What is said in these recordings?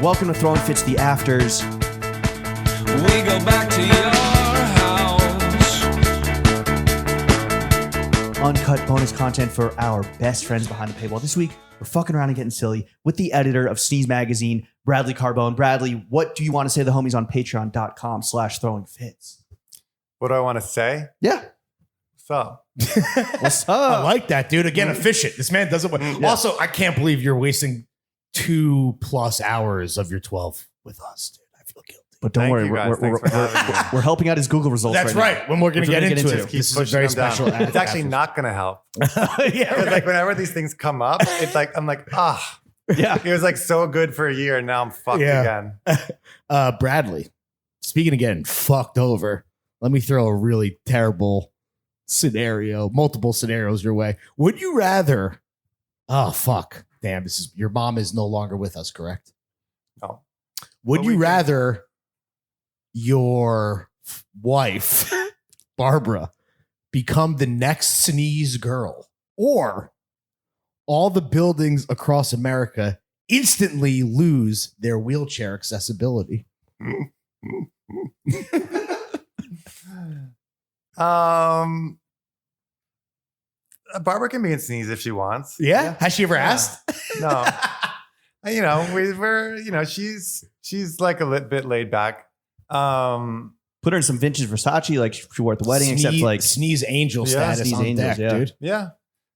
Welcome to Throwing Fits the Afters. We go back to your house. Uncut bonus content for our best friends behind the paywall. This week, we're fucking around and getting silly with the editor of Sneeze Magazine, Bradley Carbone. Bradley, what do you want to say to the homies on patreon.com/throwingfits? What do I want to say? Yeah. What's up? What's up? I like that, dude. Again, efficient. This man doesn't. Yeah. Also, I can't believe you're wasting 2+ hours of your 12 with us, dude. I feel guilty. But don't Thank worry, you guys. Thanks for having me. we're helping out his Google results. That's right. right. When we're going to get into it, Keep this is a pushing very them down. special. It's actually not going to help. Yeah, Because like whenever these things come up, it's like I'm like, Yeah. it was like so good for a year, and now I'm fucked again. Bradley, speaking again, fucked over. Let me throw a really terrible scenario, multiple scenarios your way. Would you rather? Oh fuck! Damn, this is your mom is no longer with us, correct? No. Would But you we can- rather your wife, Barbara, become the next Sneeze girl, or all the buildings across America instantly lose their wheelchair accessibility? Barbara can be in Sneeze if she wants. Yeah? Has she ever Yeah. asked? No. We're she's like a bit laid back. Put her in some vintage Versace like she wore at the wedding, except like Sneeze angel Yeah, status Sneeze on angels, deck, yeah. dude. Yeah.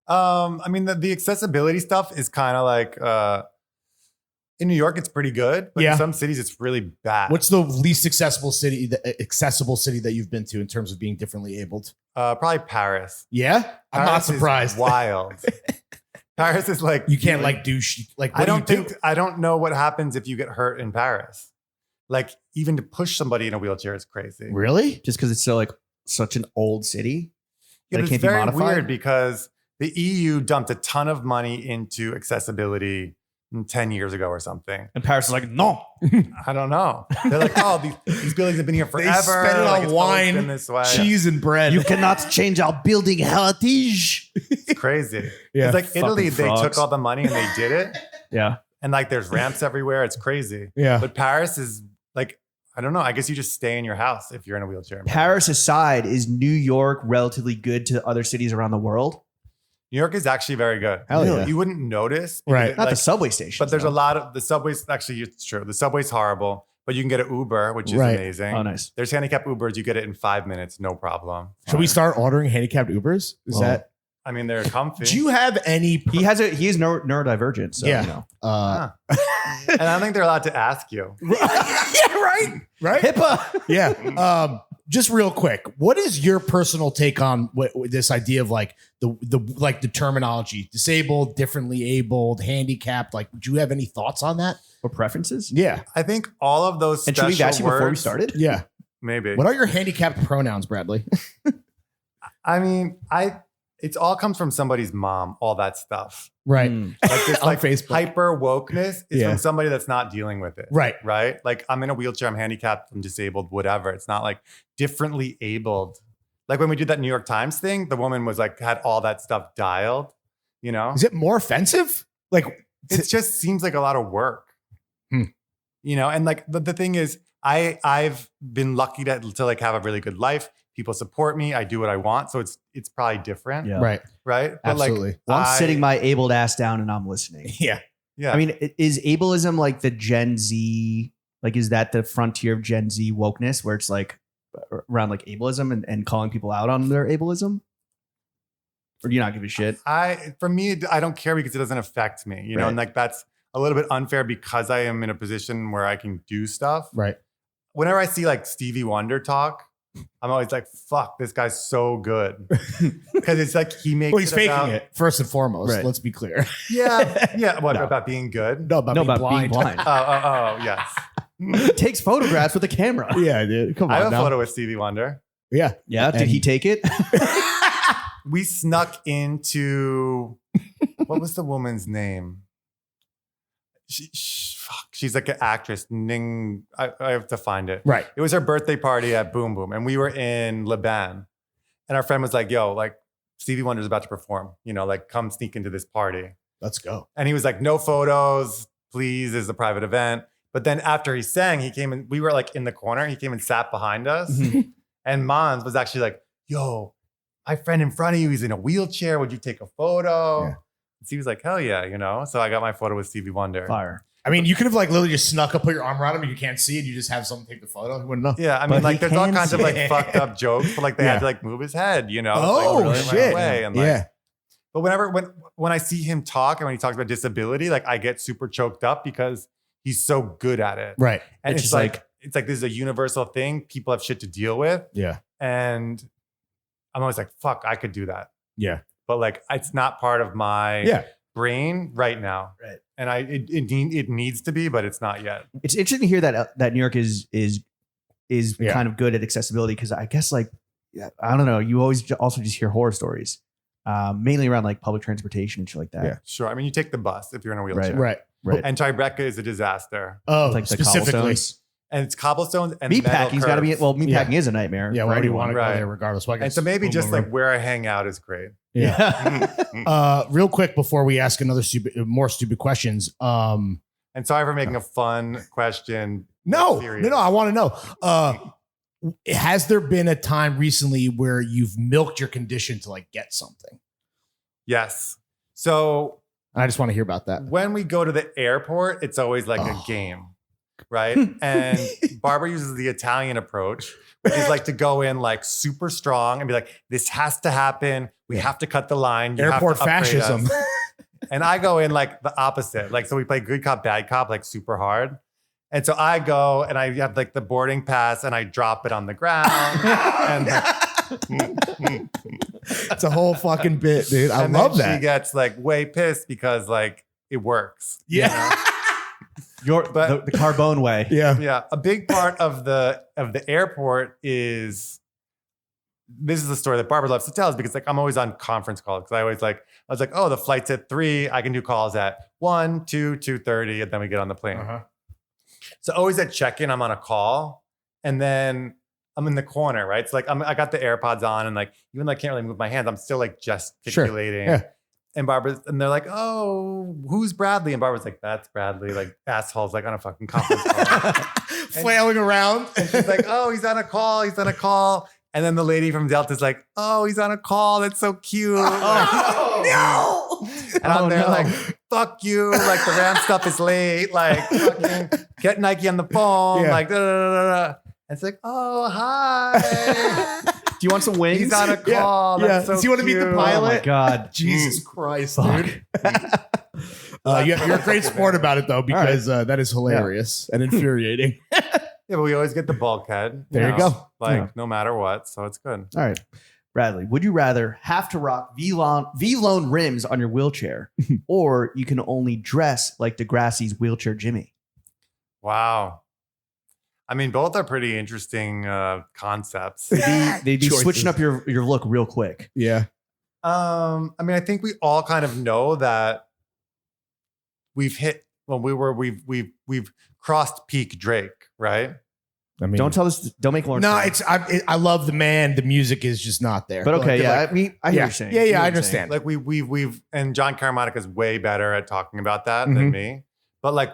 I mean the accessibility stuff is kind of like in New York it's pretty good, but Yeah. in some cities it's really bad. What's the least accessible city that you've been to in terms of being differently abled? Probably Paris. Yeah? I'm not Paris is surprised. wild. Paris is like You can't like do like what I don't know what happens if you get hurt in Paris. Like even to push somebody in a wheelchair is crazy. Really? just because it's so like such an old city. Yeah, that it but it's can't be very modified? weird because the EU dumped a ton of money into accessibility 10 years ago or something. And Paris is like, no. I don't know. They're like, oh, these buildings have been here forever. They spend it Like, on it's always wine, been this way. cheese, and bread. You cannot change our building heritage. It's crazy. Yeah. It's like Fucking Italy, they frogs. took all the money and they did it. Yeah. And like there's ramps everywhere. It's crazy. Yeah. But Paris is like, I don't know. I guess you just stay in your house if you're in a wheelchair. Paris aside, is New York relatively good to other cities around the world? New York is actually very good. Hell yeah. You wouldn't notice. Right. because, Not the like, subway station. But there's a lot of the subways. Actually, it's true. The subway's horrible, but you can get an Uber, which is Right. amazing. Oh, nice. There's handicapped Ubers. You get it in 5 minutes, no problem. Should we start ordering handicapped Ubers? Is Well, that? I mean, they're comfy. Do you have any? He is neurodivergent. So, Yeah. you know. Huh. And I don't think they're allowed to ask you. Yeah, right. Right. HIPAA. Yeah. Just real quick, what is your personal take on this idea of like the terminology disabled, differently abled, handicapped? Like, do you have any thoughts on that? Or preferences? Yeah. I think all of those And special should we ask you words, before we started? Yeah. maybe. What are your handicapped pronouns, Bradley? I mean, it all comes from somebody's mom. All that stuff, Right. Mm. like this, On like Facebook. hyper wokeness, is Yeah. from somebody that's not dealing with it. Right. Right. Like I'm in a wheelchair. I'm handicapped. I'm disabled. Whatever. It's not like differently abled. Like when we did that New York Times thing, the woman was like had all that stuff dialed. You know, Is it more offensive? Like, it just seems like a lot of work. Hmm. You know, and like the thing is, I've been lucky to like have a really good life. People support me. I do what I want. So it's probably different. Yeah. right. Right. But Absolutely. like Well, I'm sitting my abled ass down and I'm listening. Yeah. yeah. I mean, is ableism like the Gen Z? Like, is that the frontier of Gen Z wokeness where it's like around like ableism and calling people out on their ableism? Or do you not give a shit? For me, I don't care because it doesn't affect me, you know, Right. and like that's a little bit unfair because I am in a position where I can do stuff. Right. Whenever I see like Stevie Wonder talk, I'm always like, fuck, this guy's so good. Because it's like he makes Well, he's faking about- it first and foremost. Right. Let's be clear. Yeah. Yeah. What No. about being good? No, about No, being about being blind. blind. Oh, yes. Takes photographs with a camera. Yeah, dude. Come on. I have a now. photo with Stevie Wonder. Yeah. Yeah. Did And- he take it? We snuck into what was the woman's name? She's like an actress. Ning. I have to find it. Right. It was her birthday party at Boom Boom, and we were in Lebanon. And our friend was like, "Yo, like Stevie Wonder's about to perform. You know, like come sneak into this party." Let's go. And he was like, "No photos, please. This is a private event." But then after he sang, he came and we were like in the corner. He came and sat behind us. Mhm. And Mons was actually like, yo, my friend in front of you, he's in a wheelchair. Would you take a photo? Yeah. So he was like, hell yeah, you know? So I got my photo with Stevie Wonder. Fire. I mean, you could have like literally just snuck up, put your arm around him, and you can't see it. You just have someone take the photo. You wouldn't know. Yeah, I But mean, like he there's all can kinds of like see. fucked up jokes, but like they Yeah. had to like move his head, you know? Oh, like, shit. Away and like, Yeah. But when I see him talk and when he talks about disability, like I get super choked up because he's so good at it. Right. And It's it's just like this is a universal thing. People have shit to deal with. Yeah. And I'm always like, fuck, I could do that. Yeah. But like it's not part of my Yeah. brain right now. Right. And it needs to be, but it's not yet. It's interesting to hear that New York is Yeah. kind of good at accessibility because I guess like I don't know. You always also just hear horror stories, mainly around like public transportation and shit like that. Yeah. Sure. I mean, you take the bus if you're in a wheelchair. Right. Right. And Tribeca is a disaster. Oh, Like the specifically. cobblestones. And it's cobblestones and Meatpacking's metal got to be curbs. well. Meatpacking Yeah. is a nightmare. Yeah. for Why do you want everyone. to go Right. there regardless? And so maybe just like where I hang out is great. Yeah. real quick before we ask more stupid questions. And sorry for making a fun question. No, serious. I want to know. Has there been a time recently where you've milked your condition to like get something? Yes. So I just want to hear about that. when we go to the airport, it's always like a Oh. game, right? And Barbara uses the Italian approach, which is like to go in like super strong and be like, this has to happen. We have to cut the line. You have Airport to upgrade fascism. us. And I go in like the opposite. Like, so we play good cop, bad cop, like super hard. And so I go and I have like the boarding pass and I drop it on the ground. And, It's a whole fucking bit, dude. I and love then that. She gets like way pissed because like it works. you Yeah. Your But- the Carbone way. Yeah. Yeah, a big part of the airport is this is the story that Barbara loves to tell is because like I'm always on conference calls because I was like, oh, the flight's at 3. I can do calls at 1, 2, 2:30, and then we get on the plane. Uh-huh. So always at check-in, I'm on a call, and then I'm in the corner, right? So like I got the AirPods on, and like even though I can't really move my hands, I'm still like gesticulating. Yeah. And they're like, oh, who's Bradley? And Barbara's like, that's Bradley, like assholes, like on a fucking conference call. Flailing around. And she's like, oh, he's on a call. He's on a call. And then the lady from Delta's like, oh, he's on a call. That's so cute. No. And I'm Oh, there no. like, fuck you. Like the ramp stuff is late. Like fucking get Nike on the phone. Yeah. Like, da, da, da, da, da. And it's like, oh, hi. Do you want some wings? He's on a call. Yeah. That's so Does he want to meet the cute. pilot? Oh my god. Jesus Christ, Fuck. dude. You're a great sport about it though, because that is hilarious and infuriating. Yeah, but we always get the bulkhead. There you go. Like Yeah. no matter what. So it's good. All right. Bradley, would you rather have to rock Vlone rims on your wheelchair, or you can only dress like Degrassi's wheelchair Jimmy? Wow. I mean, both are pretty interesting concepts. They'd be Choices. switching up your look real quick. Yeah. I mean, I think we all kind of know that we've hit when we've crossed peak Drake, right? I mean, Don't tell us. Don't make Lawrence. No, cry. I love the man. The music is just not there. But okay, Like, yeah. like- I mean, I hear yeah, what you're saying. yeah, I hear yeah. what I you're saying. understand. Like we've and John Caramanica is way better at talking about that Mhm. than me. But like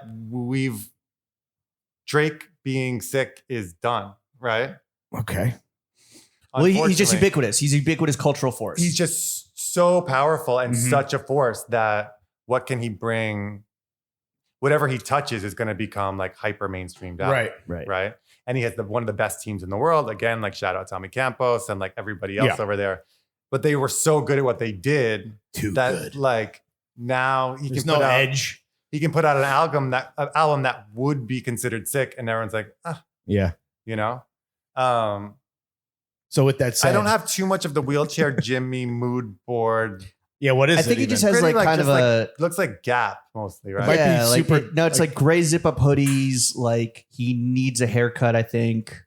Drake being sick is done, right? Okay. Well, he's just Unfortunately, ubiquitous. He's a ubiquitous cultural force. he's just so powerful and Mhm. such a force that what can he bring? Whatever he touches is going to become like hyper mainstreamed out. Right. Right. And he has one of the best teams in the world. Again, like shout out Tommy Campos and like everybody else Yeah. over there. But they were so good at what they did Too that good. like now he There's can no put out edge. he can put out an album that would be considered sick, and everyone's like, Yeah. you know. So with that said, I don't have too much of the wheelchair Jimmy mood board. Yeah. What is I it? think he even? just has Pretty, like kind just of a. looks like Gap mostly, right? Might be Yeah, like super- no, it's like gray zip up hoodies. Like he needs a haircut, I think.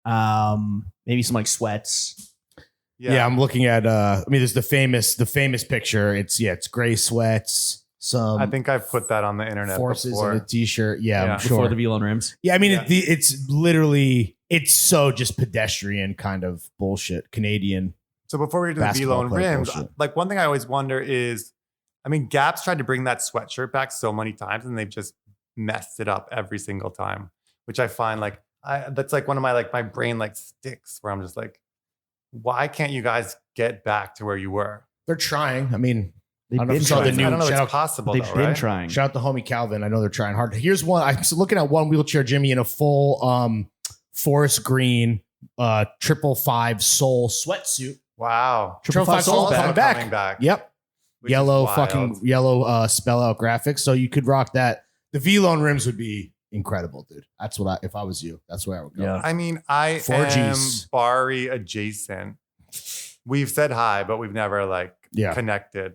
Maybe some like sweats. Yeah. I'm looking at. I mean, there's the famous picture. It's gray sweats. Some I think I've put that on the internet forces before. and a t-shirt. Yeah, Yeah. I'm Before sure. the Vlone rims. Yeah, I mean, Yeah. it's literally it's so just pedestrian kind of bullshit. Canadian. So before we do the Basketball Vlone player rims, bullshit. like one thing I always wonder is, I mean, Gap's tried to bring that sweatshirt back so many times, and they've just messed it up every single time, which I find like that's like one of my brain like sticks where I'm just like, why can't you guys get back to where you were? They're trying. I mean, They've I don't know been if you saw the trying. new I don't know if shout it's possible They've though, been right? trying. Shout out to homie Calvin. I know they're trying hard. Here's one. I'm looking at one wheelchair Jimmy in a full forest green 555 soul sweatsuit. Wow. 555 soul Also coming back. Yep. which is Yellow wild. fucking yellow spell out graphics. So you could rock that. The Vlone rims would be incredible, dude. That's what if I was you, that's where I would go. Yeah. I mean, I 4Gs. am Bari adjacent. We've said hi, but we've never like Yeah. connected.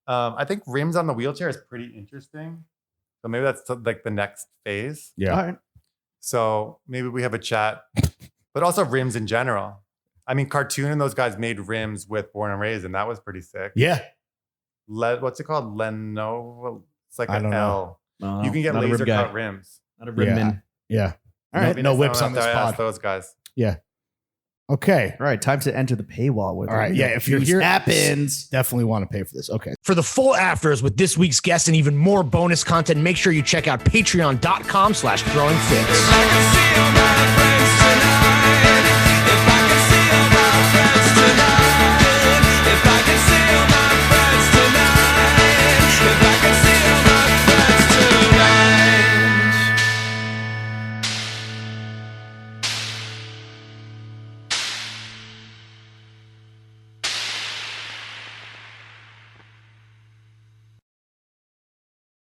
I think rims on the wheelchair is pretty interesting. So maybe that's like the next phase. Yeah. All right. So maybe we have a chat, but also rims in general. I mean, Cartoon and those guys made rims with Born and Raised, and that was pretty sick. Yeah. What's it called? Lenovo. It's like I an don't L. No, You can get not a laser rim guy. cut rims. Not a rim Yeah. man. Yeah. All right. Maybe No next whips time on this I ask pod. those guys. Okay. All right. Time to enter the paywall. With All right. it. Yeah. If you're News here, happens. definitely want to pay for this. Okay. For the full afters with this week's guest and even more bonus content, make sure you check out patreon.com/throwingfits. I can see 'em